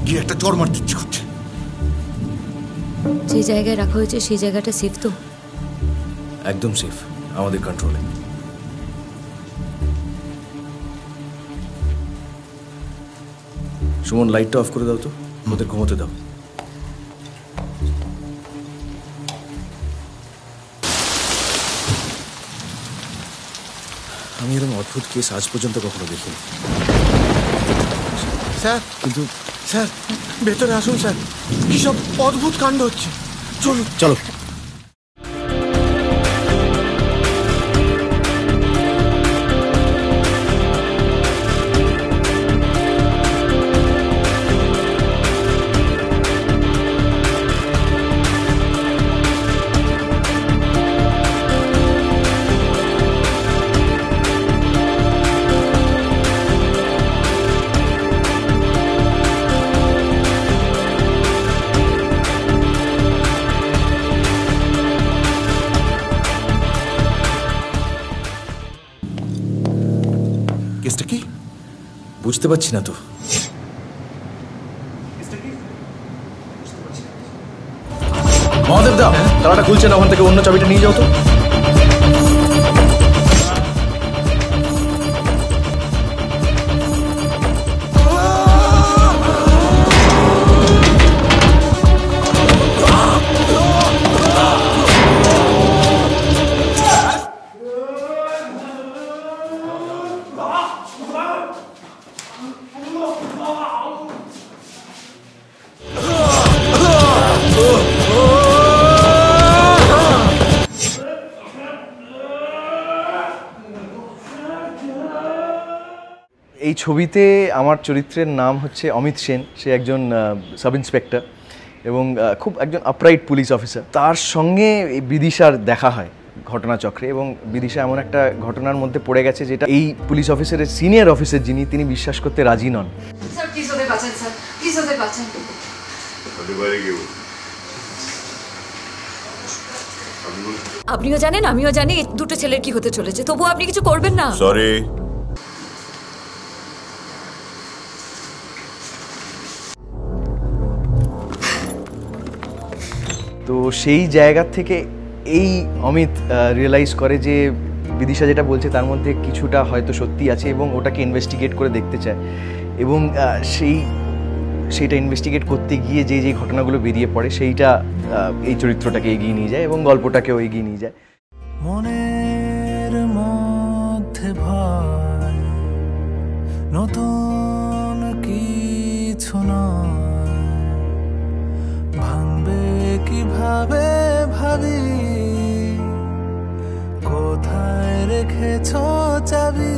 গিয়ে একটা চড় মারতে ইচ্ছে করছে। যে জায়গায় রাখা হয়েছে সেই জায়গাটা সেফ তো? একদম সেফ, আমাদের কন্ট্রোলে। সুমন, লাইটটা অফ করে দাও তো, ওদের ঘুমোতে দাও। আমি এরকম অদ্ভুত কেস আজ পর্যন্ত কখনো দেখিনি। স্যার, কিন্তু স্যার ভেতরে আসুন স্যার, কি সব অদ্ভুত কাণ্ড হচ্ছে। চলুন চলো। কেসটা কি বুঝতে পারছি না তো। মহাদেব দা, তালাটা খুলছে না, ওখান থেকে অন্য চাবিটা নিয়ে যাও তো। এই ছবিতে আমার চরিত্রের নাম হচ্ছে অমিত সেন। সে একজন সাব ইন্সপেক্টর এবং খুব একজন আপরাইট পুলিশ অফিসার। তার সঙ্গে এই বিদিশার দেখা হয় ঘটনাচক্রে, এবং বিদিশা এমন একটা ঘটনার মধ্যে পড়ে গেছে যেটা এই পুলিশ অফিসারের সিনিয়র অফিসার যিনি, তিনি বিশ্বাস করতে রাজি নন। স্যার প্লিজ ওদের বাঁচান, স্যার প্লিজ ওদের বাঁচান। আপনিও জানেন আমিও জানি দুটো ছেলের কি হতে চলেছে, তবুও আপনি কিছু করবেন না? সরি। তো সেই জায়গা থেকে এই অমিত রিয়েলাইজ করে যে বিদিশা যেটা বলছে তার মধ্যে কিছুটা হয়তো সত্যি আছে, এবং ওটাকে ইনভেস্টিগেট করে দেখতে চায়। এবং সেইটা ইনভেস্টিগেট করতে গিয়ে যে যে ঘটনাগুলো বেরিয়ে পড়ে সেইটা এই চরিত্রটাকে এগিয়ে নিয়ে যায় এবং গল্পটাকেও এগিয়ে নিয়ে যায়। মনের মধ্যে ভয়, নতুন কিছু নয়, ভাঙবে কিভাবে ভাবি, কোথায় রেখেছো চাবি।